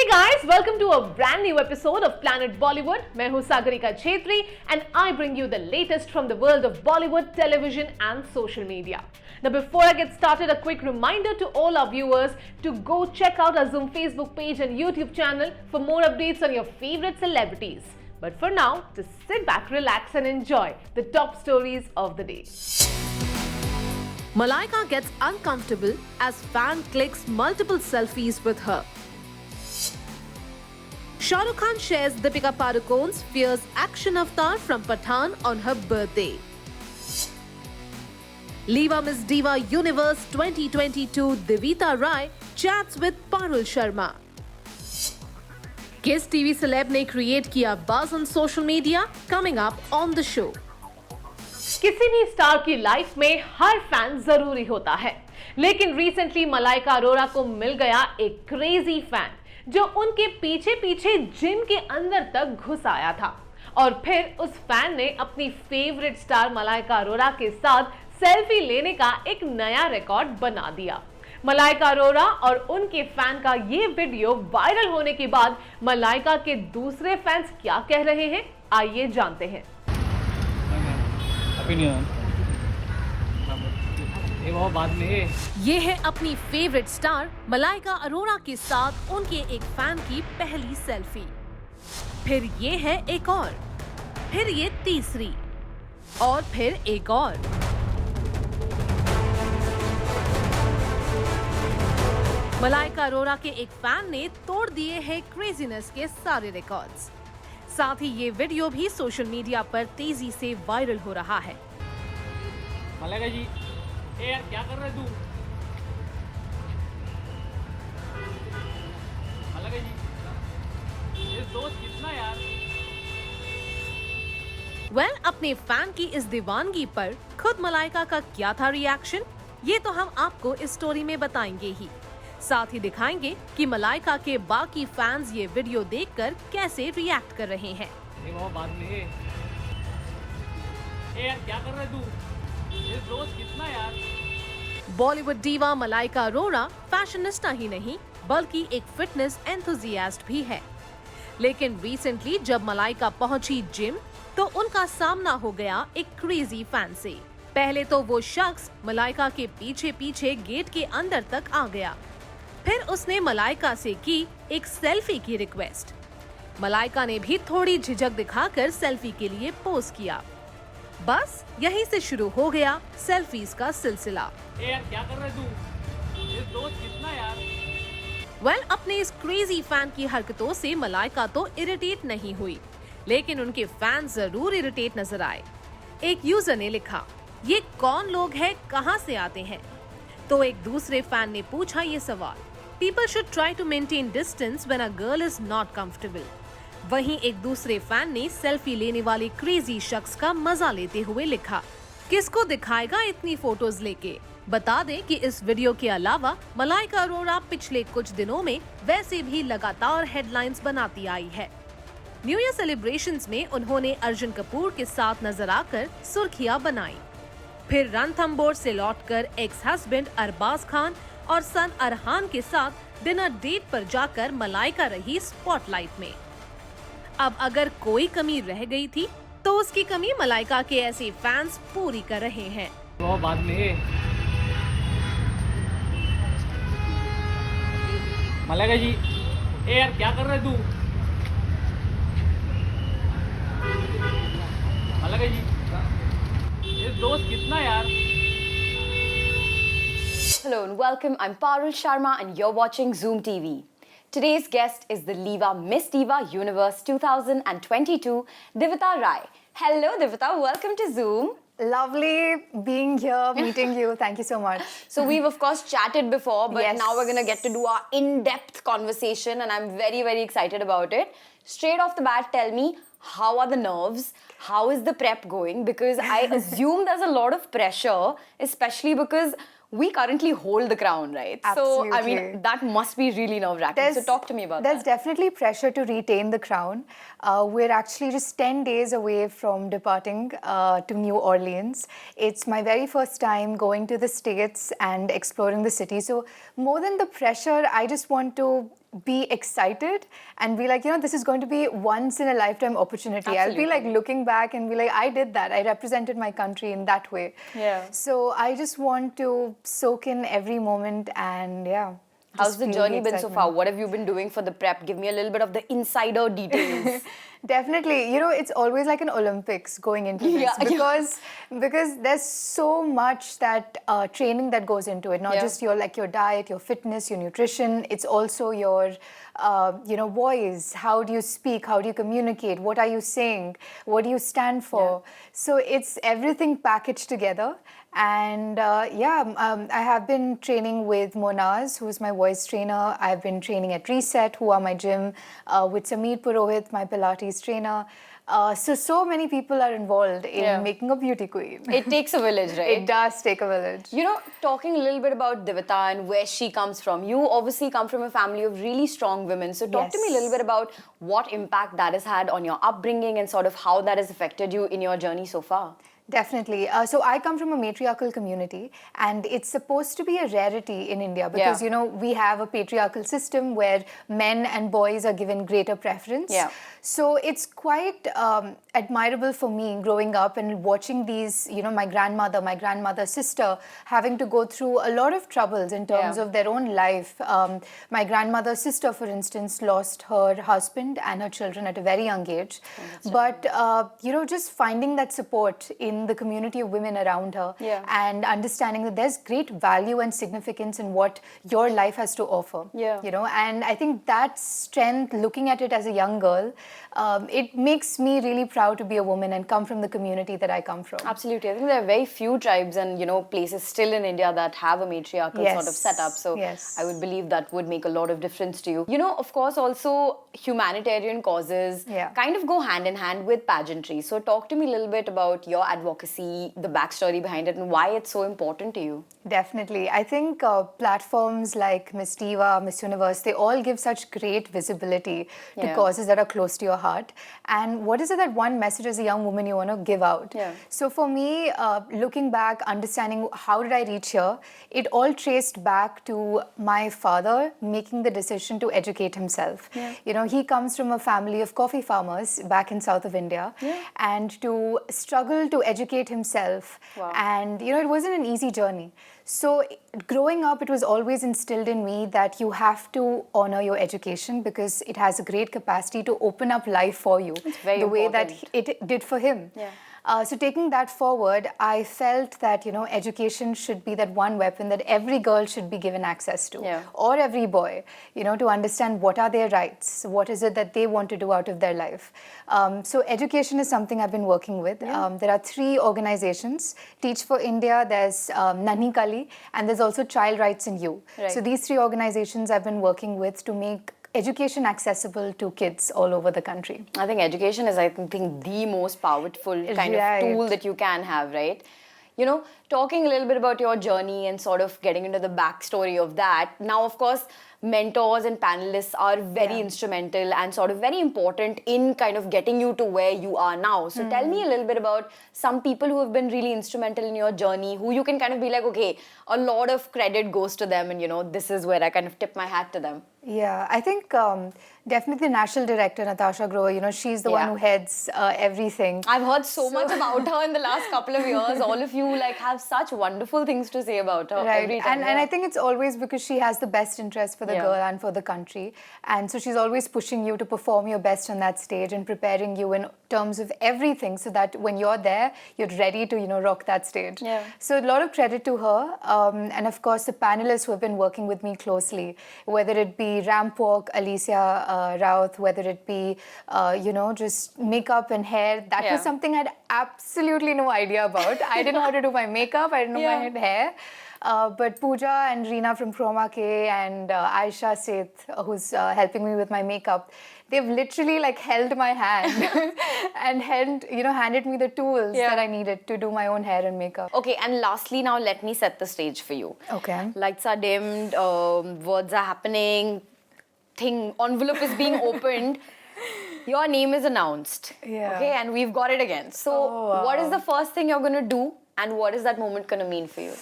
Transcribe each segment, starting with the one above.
Hey guys, welcome to a brand new episode of Planet Bollywood. मैं हूँ Sagarika Chhetri and I bring you the latest from the world of Bollywood, television and social media. Now before I get started, a quick reminder to all our viewers to go check out our Zoom Facebook page and YouTube channel for more updates on your favorite celebrities. But for now, just sit back, relax and enjoy the top stories of the day. Malaika gets uncomfortable as fan clicks multiple selfies with her. Shah Rukh Khan shares Deepika Padukone's fierce action avatar from Pathaan on her birthday. Liva Miss Diva Universe 2022 Devita Rai chats with Parul Sharma. किस TV celeb ने create किया buzz on social media? Coming up on the show. किसी भी star की life में हर fan जरूरी होता है, लेकिन रिसेंटली मलाइका अरोरा को मिल गया एक क्रेजी फैन जो उनके पीछे पीछे जिम के अंदर तक घुस आया था और फिर उस फैन ने अपनी फेवरेट स्टार मलाइका अरोरा के साथ सेल्फी लेने का एक नया रिकॉर्ड बना दिया। मलाइका अरोरा और उनके फैन का ये वीडियो वायरल होने के बाद मलाइका के दूसरे फैंस क्या कह रहे हैं, आइए जानते हैं। ये है अपनी फेवरेट स्टार मलाइका अरोरा के साथ उनके एक फैन की पहली सेल्फी। फिर ये है एक और, फिर ये तीसरी और फिर एक और। मलाइका अरोरा के एक फैन ने तोड़ दिए हैं क्रेजीनेस के सारे रिकॉर्ड्स। साथ ही ये वीडियो भी सोशल मीडिया पर तेजी से वायरल हो रहा है। मलाइका जी, ए यार क्या कर रहे तू? मलाइका जी, ये दोस्त कितना यार? अपने फैन की इस दीवानगी पर खुद मलाइका का क्या था रिएक्शन, ये तो हम आपको इस स्टोरी में बताएंगे ही। साथ ही दिखाएंगे कि मलाइका के बाकी फैंस ये वीडियो देखकर कैसे रिएक्ट कर रहे हैं। ये वो बाद में ए यार क्या कर रहे तू? ये दोस्त कितना यार? बॉलीवुड डीवा मलाइका अरोरा फैशनिस्टा ही नहीं बल्कि एक फिटनेस एंथुजियास्ट भी है। लेकिन रिसेंटली जब मलाइका पहुंची जिम तो उनका सामना हो गया एक क्रेजी फैन से। पहले तो वो शख्स मलाइका के पीछे पीछे गेट के अंदर तक आ गया, फिर उसने मलाइका से की एक सेल्फी की रिक्वेस्ट। मलाइका ने भी थोड़ी झिझक दिखाकर सेल्फी के लिए पोज किया। बस यहीं से शुरू हो गया सेल्फीज का सिलसिला। ए यार क्या कर रहे तू? ये दोस्त कितना यार? अपने इस क्रेजी फैन की हरकतों से मलाइका तो इरिटेट नहीं हुई, लेकिन उनके फैन जरूर इरिटेट नजर आए। एक यूजर ने लिखा, ये कौन लोग हैं, कहां से आते हैं? तो एक दूसरे फैन ने पूछा ये सवाल। People should try to maintain distance when a girl is not comfortable. वहीं एक दूसरे फैन ने सेल्फी लेने वाले क्रेजी शख्स का मजा लेते हुए लिखा, किसको दिखाएगा इतनी फोटोज लेके? बता दें कि इस वीडियो के अलावा मलाइका अरोरा पिछले कुछ दिनों में वैसे भी लगातार हेडलाइंस बनाती आई है। न्यू ईयर सेलिब्रेशंस में उन्होंने अर्जुन कपूर के साथ नजर आकर सुर्खियां बनाई। फिर रणथंबोर से लौटकर एक्स हस्बैंड अरबाज खान और सन अरहान के साथ डिनर डेट पर जाकर मलाइका रही स्पॉटलाइट में। अब अगर कोई कमी रह गई थी तो उसकी कमी मलाइका के ऐसे फैंस पूरी कर रहे हैं। वो बाद में मलाइका जी, ए यार क्या कर रहे तू? मलाइका जी, ये दोस्त कितना यार? Hello and welcome. I'm Parul Sharma and you're watching Zoom TV. Today's guest is the Liva Miss Diva Universe 2022, Devita Rai. Hello Devita, welcome to Zoom. Lovely being here, meeting you. Thank you so much. So we've of course chatted before, but Yes. now we're going to get to do our in-depth conversation and I'm very, very excited about it. Straight off the bat, tell me, how are the nerves? How is the prep going? Because I assume there's a lot of pressure, especially because we currently hold the crown, right? Absolutely. So, I mean, that must be really nerve-wracking. So talk to me about There's that. definitely pressure to retain the crown. We're actually just 10 days away from departing to New Orleans. It's my very first time going to the States and exploring the city. So more than the pressure, I just want to be excited and be like, this is going to be once in a lifetime opportunity. I'll be like looking back and be like, I did that. I represented my country in that way. Yeah. So I just want to soak in every moment and How's the feel journey been so excitement. far? What have you been doing for the prep? Give me a little bit of the insider details. Definitely. It's always like an Olympics going into this because there's so much that training that goes into it. Not just your diet, your fitness, your nutrition. It's also your voice. How do you speak? How do you communicate? What are you saying? What do you stand for? So it's everything packaged together. And I have been training with Monaz, who's my voice trainer. I've been training at Reset, who are my gym, with Sameer Purohit, my Pilates trainer. So many people are involved in making a beauty queen. It takes a village, right? It does take a village. Talking a little bit about Divita and where she comes from. You obviously come from a family of really strong women. So talk to me a little bit about what impact that has had on your upbringing and sort of how that has affected you in your journey so far. Definitely. So I come from a matriarchal community, and it's supposed to be a rarity in India because, we have a patriarchal system where men and boys are given greater preference. Yeah. So it's quite admirable for me growing up and watching these, my grandmother's sister having to go through a lot of troubles in terms of their own life. My grandmother's sister, for instance, lost her husband and her children at a very young age. But, just finding that support in the community of women around her and understanding that there's great value and significance in what your life has to offer. And I think that strength, looking at it as a young girl, it makes me really proud to be a woman and come from the community that I come from. Absolutely. I think there are very few tribes and, places still in India that have a matriarchal sort of setup. So I would believe that would make a lot of difference to you. Of course, also humanitarian causes kind of go hand in hand with pageantry. So talk to me a little bit about your advocacy, the backstory behind it, and why it's so important to you. Definitely. I think platforms like Miss Diva, Miss Universe, they all give such great visibility to causes that are close to your heart. And what is it that one message as a young woman you want to give out? So for me, looking back, understanding how did I reach here, it all traced back to my father making the decision to educate himself. He comes from a family of coffee farmers back in south of India, and to struggle to educate himself. And, it wasn't an easy journey. So growing up, it was always instilled in me that you have to honor your education because it has a great capacity to open up life for you the way that it did for him. So taking that forward, I felt that, education should be that one weapon that every girl should be given access to, or every boy, to understand what are their rights, what is it that they want to do out of their life. So education is something I've been working with. There are 3 organizations, Teach for India, there's Nanhi Kali, and there's also Child Rights in You. So these 3 organizations I've been working with to make education accessible to kids all over the country. I think education is, I think, the most powerful kind of tool that you can have, right? Talking a little bit about your journey and sort of getting into the backstory of that. Now, of course, mentors and panelists are very instrumental and sort of very important in kind of getting you to where you are now. So tell me a little bit about some people who have been really instrumental in your journey, who you can kind of be like, okay, a lot of credit goes to them and, this is where I kind of tip my hat to them. Yeah, I think definitely the national director, Natasha Grover, she's the one who heads everything. I've heard so much about her in the last couple of years. All of you have such wonderful things to say about her every time. And I think it's always because she has the best interest for the girl and for the country. And so she's always pushing you to perform your best on that stage and preparing you in terms of everything so that when you're there, you're ready to, rock that stage. So a lot of credit to her. And of course, the panelists who have been working with me closely, whether it be ramp walk, Alicia Routh, whether it be, just makeup and hair. That was something I had absolutely no idea about. I didn't know how to do my makeup. I didn't know my hair. But Pooja and Reena from Chroma K and Aisha Seth, who's helping me with my makeup, they've literally held my hand and handed me the tools that I needed to do my own hair and makeup. Okay, and lastly, now let me set the stage for you. Okay. Lights are dimmed, words are happening, envelope is being opened. Your name is announced. Okay, and we've got it again. So what is the first thing you're going to do and what is that moment going to mean for you?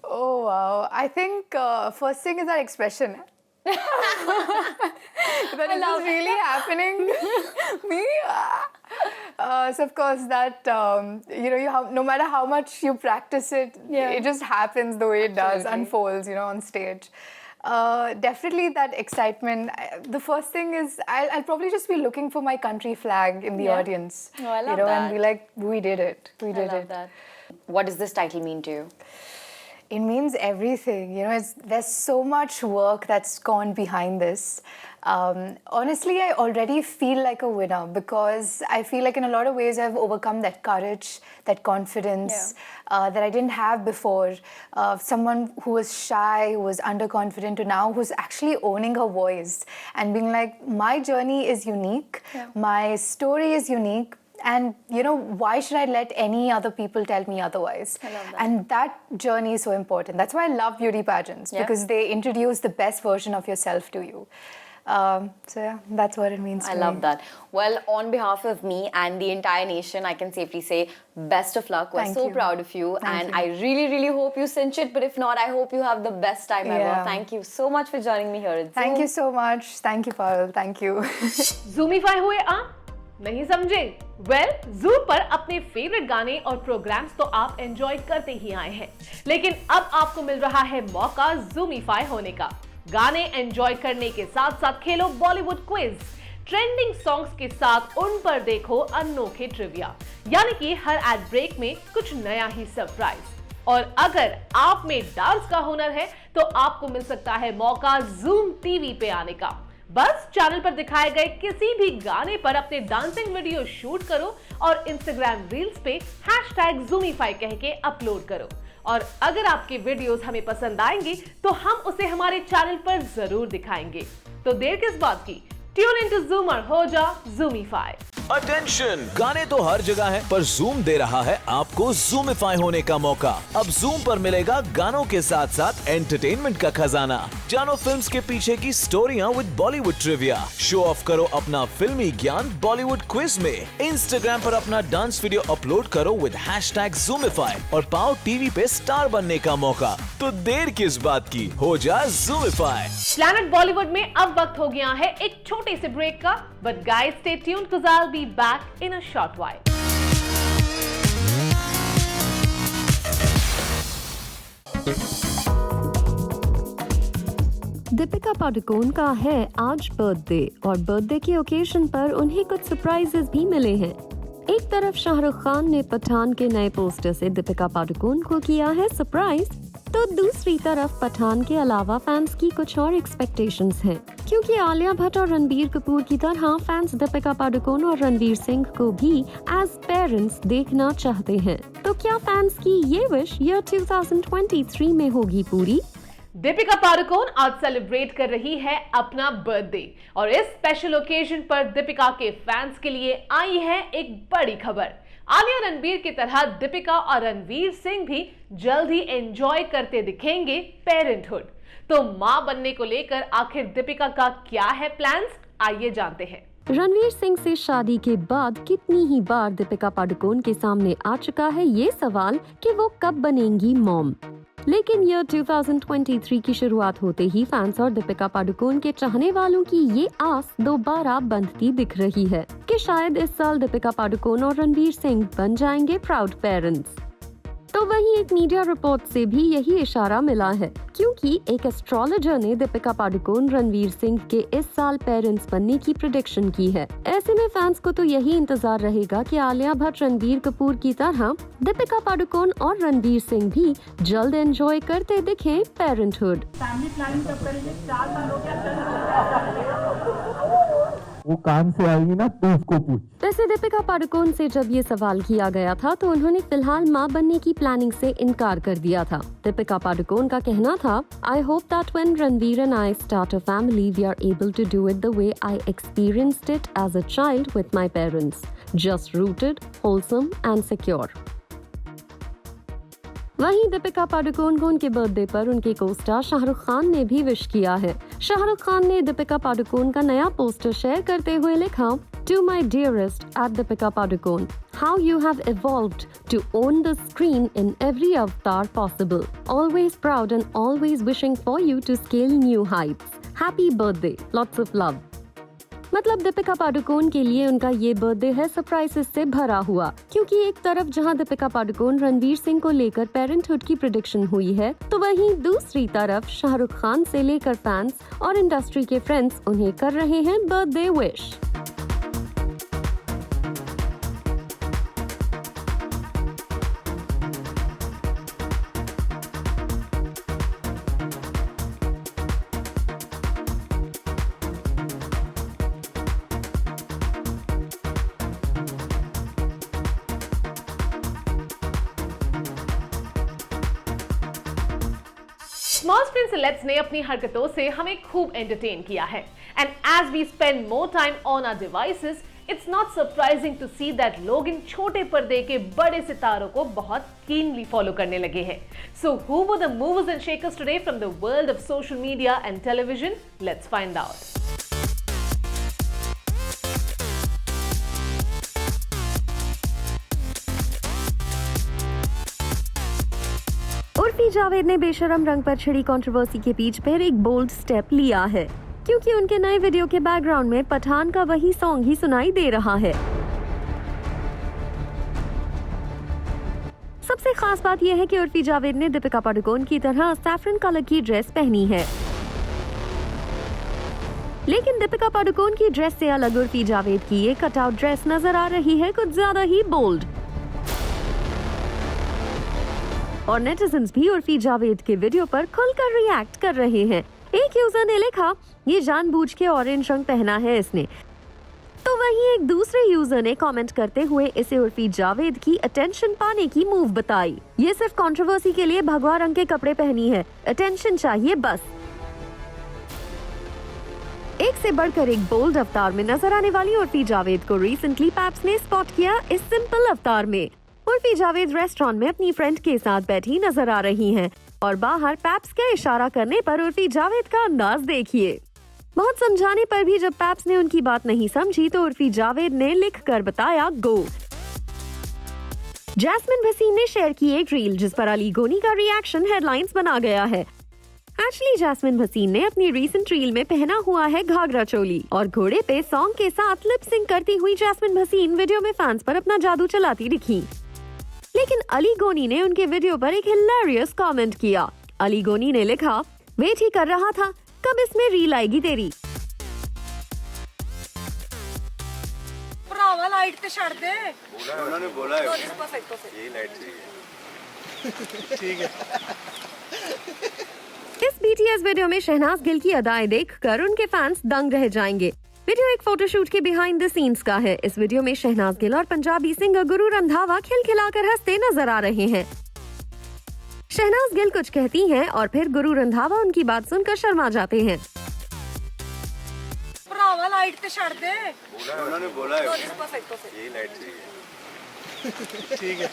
Oh, wow. I think first thing is that expression. But is this really happening? Me? So of course that, you have, no matter how much you practice it, it just happens the way it does, unfolds, on stage. Definitely that excitement. The first thing is I'll probably just be looking for my country flag in the audience. Oh, I love that. And be like, we did it. We did it. That. What does this title mean to you? It means everything. There's so much work that's gone behind this. Honestly, I already feel like a winner because I feel like in a lot of ways I've overcome that courage, that confidence that I didn't have before. Someone who was shy, who was underconfident, to now who's actually owning her voice and being like, my journey is unique, my story is unique. And, why should I let any other people tell me otherwise? I love that. And that journey is so important. That's why I love beauty pageants, because they introduce the best version of yourself to you. That's what it means to me. I love that. Well, on behalf of me and the entire nation, I can safely say best of luck. We're so proud of you. And I really, really hope you cinch it. But if not, I hope you have the best time ever. Thank you so much for joining me here at Zoom. Thank you so much. Thank you, Parul. Thank you. Zoomify हुए आप? नहीं समझे? Well, Zoom पर अपने favourite गाने और programmes तो आप एंजॉय करते ही आए हैं, लेकिन अब आपको मिल रहा है मौका Zoomify होने का। गाने एंजॉय करने के साथ साथ खेलो बॉलीवुड क्विज, ट्रेंडिंग सॉन्ग्स के साथ उन पर देखो अनोखे ट्रिविया, यानी कि हर एड ब्रेक में कुछ नया ही सरप्राइज। और अगर आप में डांस का हुनर है तो आपको मिल सकता है मौका Zoom टीवी पे आने का। बस चैनल पर दिखाए गए किसी भी गाने पर अपने डांसिंग वीडियो शूट करो और इंस्टाग्राम रील्स पे #Zoomify कह के अपलोड करो। और अगर आपके वीडियोस हमें पसंद आएंगे तो हम उसे हमारे चैनल पर जरूर दिखाएंगे। तो देर किस बात की, ट्यून इन टू Zoom और हो जा Zoomify। अटेंशन, गाने तो हर जगह हैं, पर Zoom दे रहा है आपको Zoomify होने का मौका। अब Zoom पर मिलेगा गानों के साथ साथ एंटरटेनमेंट का खजाना। जानो फिल्म्स के पीछे की स्टोरियां with Bollywood trivia. Show off करो अपना फिल्मी ज्ञान बॉलीवुड क्विज में। इंस्टाग्राम पर अपना डांस वीडियो अपलोड करो विद #Zoomify और पाओ टीवी पे स्टार बनने का मौका। तो देर किस बात की, हो जा Zoomify। प्लैनेट बॉलीवुड में अब वक्त हो गया है एक छोटे से ब्रेक का, but guys stay tuned cause I'll be back in a short while. Deepika Padukone का है आज बर्थडे और बर्थडे के ओकेजन पर उन्हें कुछ सरप्राइजेस भी मिले हैं। एक तरफ शाहरुख खान ने पठान के नए पोस्टर से दीपिका पादुकोण को किया है सरप्राइज, तो दूसरी तरफ पठान के अलावा फैंस की कुछ और एक्सपेक्टेशंस हैं, क्योंकि आलिया भट्ट और रणबीर कपूर की तरह फैंस दीपिका पादुकोण और रणवीर सिंह को भी एज पेरेंट्स देखना चाहते हैं। तो क्या फैंस की ये विश ईयर 2023 में होगी पूरी? दीपिका पादुकोण आज सेलिब्रेट कर रही है अपना बर्थडे और इस स्पेशल ओकेजन पर दीपिका के फैंस के लिए आई है एक बड़ी खबर। आलिया रणबीर की तरह दीपिका और रणवीर सिंह भी जल्द ही एंजॉय करते दिखेंगे पेरेंटहुड। तो मां बनने को लेकर आखिर दीपिका का क्या है प्लान्स, आइए जानते हैं। रणवीर सिंह से शादी के बाद कितनी ही बार दीपिका पादुकोण के सामने आ चुका है ये सवाल कि वो कब बनेंगी मॉम। लेकिन ईयर 2023 की शुरुआत होते ही फैंस और दीपिका पादुकोण के चाहने वालों की ये आस दोबारा बंधती दिख रही है कि शायद इस साल दीपिका पादुकोण और रणवीर सिंह बन जाएंगे प्राउड पेरेंट्स। तो वहीं एक मीडिया रिपोर्ट से भी यही इशारा मिला है, क्योंकि एक एस्ट्रोलॉजर ने दीपिका पादुकोण रणवीर सिंह के इस साल पेरेंट्स बनने की प्रेडिक्शन की है। ऐसे में फैंस को तो यही इंतजार रहेगा कि आलिया भट्ट रणबीर कपूर की तरह दीपिका पादुकोण और रणवीर सिंह भी जल्द एंजॉय करते दिखें पेरेंटहुड। फैमिली प्लानिंग कब करेंगे? 4 साल हो गया, वो काम से आएगी ना तो उसको पूछ। वैसे दीपिका पादुकोण से जब ये सवाल किया गया था तो उन्होंने फिलहाल मां बनने की प्लानिंग से इनकार कर दिया था। दीपिका पादुकोण का कहना था, I hope that when Ranveer and I start a family we are able to do it the way I experienced it as a child with my parents, just rooted, wholesome and secure. वहीं दीपिका पादुकोण को उनके birthday पर उनके co-star Shahrukh Khan ने भी wish किया है। शाहरुख खान ने दीपिका पादुकोण का नया पोस्टर शेयर करते हुए लिखा, to my dearest at Deepika Padukone, how you have evolved to own the screen in every avatar possible. Always proud and always wishing for you to scale new heights. Happy birthday, lots of love. मतलब दीपिका पादुकोण के लिए उनका ये birthday है surprises से भरा हुआ, क्योंकि एक तरफ जहां दीपिका पादुकोण रणवीर सिंह को लेकर पेरेंटहुड की प्रेडिक्शन हुई है, तो वहीं दूसरी तरफ शाहरुख खान से लेकर फैंस और इंडस्ट्री के फ्रेंड्स उन्हें कर रहे हैं birthday wish. Small screen celebs ने अपनी हरकतों से हमें खूब एंटरटेन किया है and as we spend more time on our devices, it's not surprising to see that लोग इन छोटे पर्दे के बड़े सितारों को बहुत कीनली फॉलो करने लगे हैं। So who were the movers and shakers today from the world of social media and television? Let's find out. Urfi Javed ने बेशरम रंग पर छिड़ी कंट्रोवर्सी के बीच पर एक बोल्ड स्टेप लिया है, क्योंकि उनके नए वीडियो के बैकग्राउंड में पठान का वही सॉन्ग ही सुनाई दे रहा है। सबसे खास बात यह है कि उर्फी जावेद ने दीपिका पादुकोण की तरह सैफरन कलर की ड्रेस पहनी है, लेकिन दीपिका पादुकोण की ड्रेस से अलग उर्फी जावेद की ये कटआउट ड्रेस नजर आ रही है कुछ ज्यादा ही बोल्ड। और नेटिजन्स भी उर्फी जावेद के वीडियो पर खुलकर रिएक्ट कर रहे हैं। एक यूजर ने लिखा, ये जानबूझ के ऑरेंज रंग पहना है इसने। तो वहीं एक दूसरे यूजर ने कमेंट करते हुए इसे उर्फी जावेद की अटेंशन पाने की मूव बताई। ये सिर्फ कंट्रोवर्सी के लिए भगवा रंग के कपड़े पहनी है, अटेंशन चाहिए बस। एक से बढ़कर एक बोल्ड अवतार में नजर आने वाली उर्फी जावेद को रिसेंटली पैप्स ने स्पॉट किया इस सिंपल अवतार में। उर्फी जावेद रेस्टोरेंट में अपनी फ्रेंड के साथ बैठी नजर आ रही हैं और बाहर पैप्स के इशारा करने पर उर्फी जावेद का अंदाज देखिए। बहुत समझाने पर भी जब पैप्स ने उनकी बात नहीं समझी तो उर्फी जावेद ने लिखकर बताया गो। जैस्मिन भसीन ने शेयर की एक रील जिस पर अली गोनी का रिएक्शन हेडलाइंस बना गया है। एक्चुअली जैस्मिन भसीन ने अपनी रीसेंट रील में पहना हुआ है घाघरा चोली और घोड़े पे सॉन्ग के साथ लिप सिंक करती हुई जैस्मिन भसीन वीडियो में फैंस पर अपना जादू चलाती दिखी। लेकिन अली गोनी ने उनके वीडियो पर एक हिलेरियस कमेंट किया। अली गोनी ने लिखा, वेट ही कर रहा था कब इसमें रील आएगी तेरी। भरावा लाइट ते छड़ दे। उन्होंने बोला है यही लाइट चाहिए। ठीक है। इस BTS वीडियो में शहनाज गिल की अदाएं देखकर उनके फैंस दंग रह जाएंगे। वीडियो एक फोटोशूट के बिहाइंड द सीन्स का है। इस वीडियो में शहनाज गिल और पंजाबी सिंगर गुरु रंधावा खिलखिलाकर हंसते नजर आ रहे हैं। शहनाज गिल कुछ कहती हैं और फिर गुरु रंधावा उनकी बात सुनकर शर्मा जाते हैं। भरावा लाइट ते छड़ दे। उन्होंने बोला है यही लाइट चाहिए। ठीक है।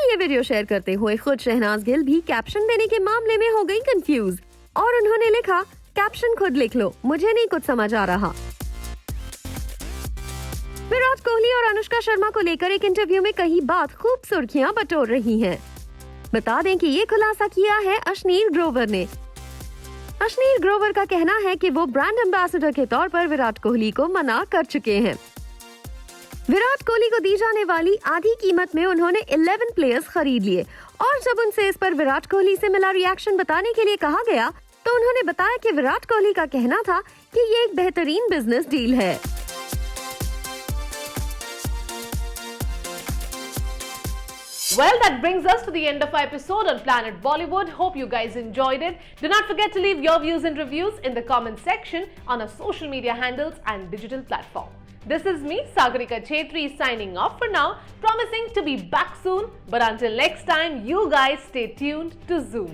ये वीडियो शेयर करते हुए खुद शहनाज गिल भी कैप्शन देने के मामले में हो गई कंफ्यूज और उन्होंने लिखा, कैप्शन खुद लिख लो, मुझे नहीं कुछ समझ आ रहा। विराट कोहली और अनुष्का शर्मा को लेकर एक इंटरव्यू में कही बात खूब सुर्खियां बटोर रही हैं। बता दें कि ये खुलासा किया है अश्नीर ग्रोवर ने। अश्नीर ग्रोवर का कहना है कि वो ब्रांड एम्बेसडर के तौर पर विराट कोहली को मना कर चुके हैं। विराट कोहली को दी जाने वाली आधी कीमत में उन्होंने 11 प्लेयर्स खरीद लिए और जब उनसे इस पर विराट कोहली से मिला रिएक्शन बताने के लिए कहा गया तो उन्होंने बताया कि विराट कोहली का कहना था कि ये एक बेहतरीन बिजनेस डील है। Well, that brings us to the end of our episode on Planet Bollywood. Hope you guys enjoyed it. Do not forget to leave your views and reviews in the comment section on our social media handles and digital platform. This is me, Sagarika Chetri, signing off for now, promising to be back soon. But until next time, you guys stay tuned to Zoom.